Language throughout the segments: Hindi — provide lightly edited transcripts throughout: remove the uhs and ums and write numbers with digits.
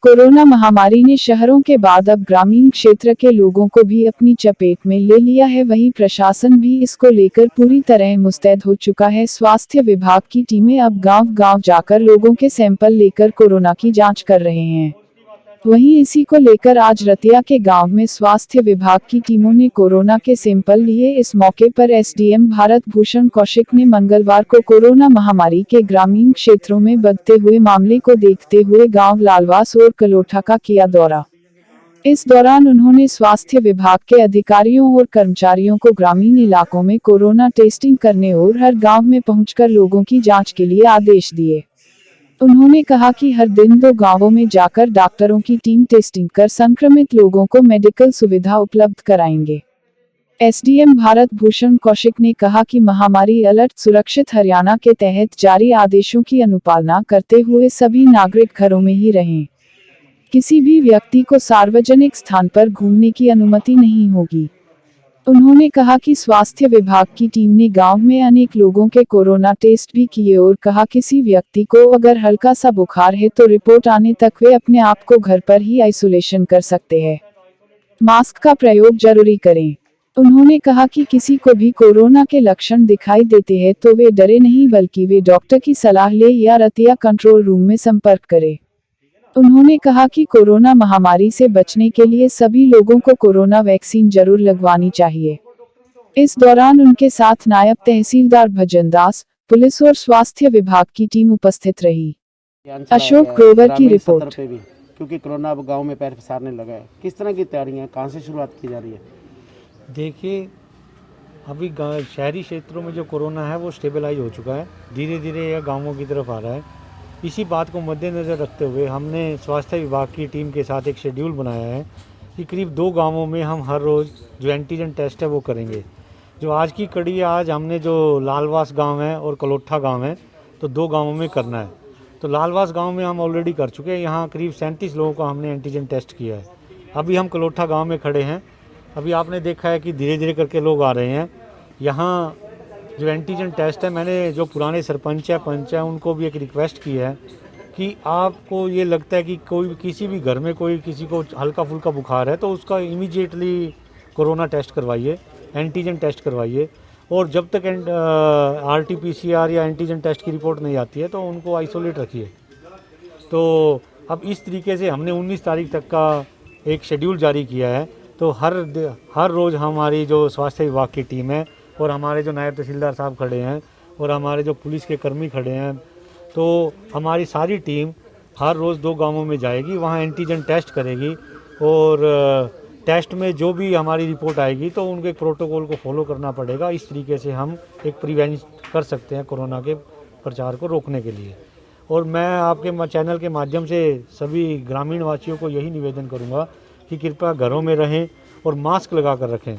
कोरोना महामारी ने शहरों के बाद अब ग्रामीण क्षेत्र के लोगों को भी अपनी चपेट में ले लिया है। वहीं प्रशासन भी इसको लेकर पूरी तरह मुस्तैद हो चुका है। स्वास्थ्य विभाग की टीमें अब गांव-गांव जाकर लोगों के सैंपल लेकर कोरोना की जांच कर रहे हैं। वहीं इसी को लेकर आज रतिया के गांव में स्वास्थ्य विभाग की टीमों ने कोरोना के सैंपल लिए। इस मौके पर एसडीएम भारत भूषण कौशिक ने मंगलवार को कोरोना महामारी के ग्रामीण क्षेत्रों में बढ़ते हुए मामले को देखते हुए गांव लालवास और कलोठा का किया दौरा। इस दौरान उन्होंने स्वास्थ्य विभाग के अधिकारियों और कर्मचारियों को ग्रामीण इलाकों में कोरोना टेस्टिंग करने और हर गाँव में पहुंचकर लोगों की जाँच के लिए आदेश दिए। उन्होंने कहा कि हर दिन 2 गांवों में जाकर डॉक्टरों की टीम टेस्टिंग कर संक्रमित लोगों को मेडिकल सुविधा उपलब्ध कराएंगे। एसडीएम भारत भूषण कौशिक ने कहा कि महामारी अलर्ट सुरक्षित हरियाणा के तहत जारी आदेशों की अनुपालना करते हुए सभी नागरिक घरों में ही रहें। किसी भी व्यक्ति को सार्वजनिक स्थान पर घूमने की अनुमति नहीं होगी। उन्होंने कहा कि स्वास्थ्य विभाग की टीम ने गांव में अनेक लोगों के कोरोना टेस्ट भी किए और कहा किसी व्यक्ति को अगर हल्का सा बुखार है तो रिपोर्ट आने तक वे अपने आप को घर पर ही आइसोलेशन कर सकते हैं। मास्क का प्रयोग जरूरी करें। उन्होंने कहा कि किसी को भी कोरोना के लक्षण दिखाई देते हैं तो वे डरे नहीं बल्कि वे डॉक्टर की सलाह ले या रतिया कंट्रोल रूम में संपर्क करें। उन्होंने कहा कि कोरोना महामारी से बचने के लिए सभी लोगों को कोरोना वैक्सीन जरूर लगवानी चाहिए। इस दौरान उनके साथ नायब तहसीलदार भजन दास, पुलिस और स्वास्थ्य विभाग की टीम उपस्थित रही। अशोक ग्रोवर की रिपोर्ट। क्योंकि कोरोना अब गांव में पैर पसारने लगा है, किस तरह की तैयारियां, कहां से शुरुआत की जा रही है? देखिए, अभी शहरी क्षेत्रों में जो कोरोना है वो स्टेबलाइज हो चुका है, धीरे धीरे यह गाँवों की तरफ आ रहा है। इसी बात को मद्देनज़र रखते हुए हमने स्वास्थ्य विभाग की टीम के साथ एक शेड्यूल बनाया है कि करीब 2 गांवों में हम हर रोज़ जो एंटीजन टेस्ट है वो करेंगे। जो आज की कड़ी है, आज हमने जो लालवास गांव है और कलोठा गांव है तो 2 गांवों में करना है। तो लालवास गांव में हम ऑलरेडी कर चुके हैं, यहाँ करीब 37 लोगों का हमने एंटीजन टेस्ट किया है। अभी हम कलोठा गाँव में खड़े हैं। अभी आपने देखा है कि धीरे धीरे करके लोग आ रहे हैं। यहाँ जो एंटीजन टेस्ट है, मैंने जो पुराने सरपंच है, पंच है, उनको भी एक रिक्वेस्ट की है कि आपको ये लगता है कि कोई किसी भी घर में कोई किसी को हल्का फुल्का बुखार है तो उसका इमीडिएटली कोरोना टेस्ट करवाइए, एंटीजन टेस्ट करवाइए। और जब तक आरटीपीसीआर या एंटीजन टेस्ट की रिपोर्ट नहीं आती है तो उनको आइसोलेट रखिए। तो अब इस तरीके से हमने 19 तारीख तक का एक शेड्यूल जारी किया है। तो हर रोज़ हमारी जो स्वास्थ्य विभाग की टीम है और हमारे जो नायब तहसीलदार साहब खड़े हैं और हमारे जो पुलिस के कर्मी खड़े हैं, तो हमारी सारी टीम हर रोज़ 2 गांवों में जाएगी, वहां एंटीजन टेस्ट करेगी और टेस्ट में जो भी हमारी रिपोर्ट आएगी तो उनके प्रोटोकॉल को फॉलो करना पड़ेगा। इस तरीके से हम एक प्रिवेंट कर सकते हैं कोरोना के प्रचार को रोकने के लिए। और मैं आपके चैनल के माध्यम से सभी ग्रामीण वासियों को यही निवेदन करूँगा कि कृपया घरों में रहें और मास्क लगा कर रखें,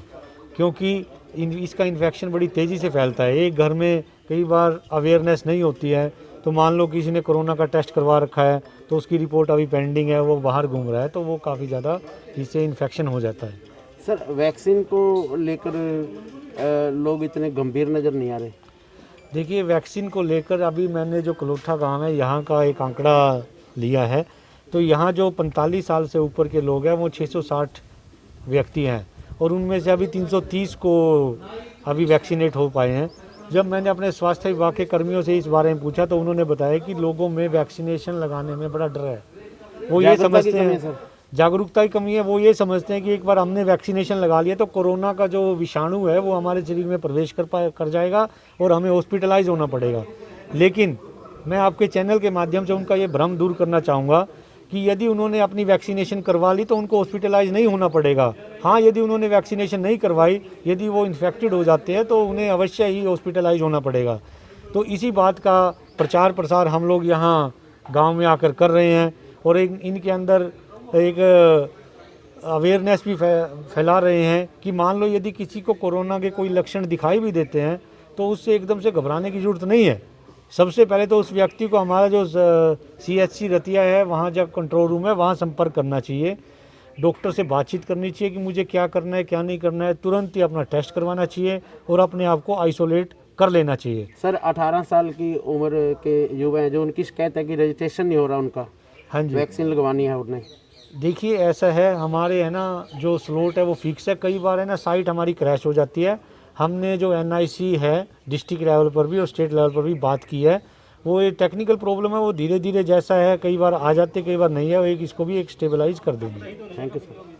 क्योंकि इसका इन्फेक्शन बड़ी तेज़ी से फैलता है। एक घर में कई बार अवेयरनेस नहीं होती है, तो मान लो किसी ने कोरोना का टेस्ट करवा रखा है तो उसकी रिपोर्ट अभी पेंडिंग है, वो बाहर घूम रहा है, तो वो काफ़ी ज़्यादा इससे इन्फेक्शन हो जाता है। सर, वैक्सीन को लेकर लोग इतने गंभीर नज़र नहीं आ रहे। देखिए, वैक्सीन को लेकर अभी मैंने जो कलोठा गाँव है यहाँ का एक आंकड़ा लिया है, तो यहाँ जो 45 साल से ऊपर के लोग हैं वो 660 व्यक्ति हैं और उनमें से अभी 330 को अभी वैक्सीनेट हो पाए हैं। जब मैंने अपने स्वास्थ्य विभाग के कर्मियों से इस बारे में पूछा तो उन्होंने बताया कि लोगों में वैक्सीनेशन लगाने में बड़ा डर है। वो ये समझते हैं, जागरूकता की कमी है। वो ये समझते हैं कि एक बार हमने वैक्सीनेशन लगा लिया तो कोरोना का जो विषाणु है वो हमारे शरीर में प्रवेश कर जाएगा और हमें हॉस्पिटलाइज होना पड़ेगा। लेकिन मैं आपके चैनल के माध्यम से उनका ये भ्रम दूर करना चाहूँगा कि यदि उन्होंने अपनी वैक्सीनेशन करवा ली तो उनको हॉस्पिटलाइज नहीं होना पड़ेगा। हाँ, यदि उन्होंने वैक्सीनेशन नहीं करवाई, यदि वो इन्फेक्टेड हो जाते हैं तो उन्हें अवश्य ही हॉस्पिटलाइज होना पड़ेगा। तो इसी बात का प्रचार प्रसार हम लोग यहाँ गांव में आकर कर रहे हैं और इनके अंदर एक अवेयरनेस भी फैला रहे हैं कि मान लो यदि किसी को कोरोना के कोई लक्षण दिखाई भी देते हैं तो उससे एकदम से घबराने की ज़रूरत नहीं है। सबसे पहले तो उस व्यक्ति को हमारा जो CHC रतिया है, वहाँ जब कंट्रोल रूम है, वहाँ संपर्क करना चाहिए। डॉक्टर से बातचीत करनी चाहिए कि मुझे क्या करना है, क्या नहीं करना है। तुरंत ही अपना टेस्ट करवाना चाहिए और अपने आप को आइसोलेट कर लेना चाहिए। सर, 18 साल की उम्र के युवा हैं जो उनकी शिकायत है कि रजिस्ट्रेशन नहीं हो रहा उनका, हाँ जी। वैक्सीन लगवानी है उन्हें? देखिए ऐसा है, हमारे है ना जो स्लॉट है वो फिक्स है। कई बार है ना साइट हमारी क्रैश हो जाती है। हमने जो एनआईसी है डिस्ट्रिक्ट लेवल पर भी और स्टेट लेवल पर भी बात की है। वो एक टेक्निकल प्रॉब्लम है, वो धीरे धीरे जैसा है कई बार आ जाते कई बार नहीं है, वो एक इसको भी एक स्टेबलाइज कर देंगे। Thank you sir.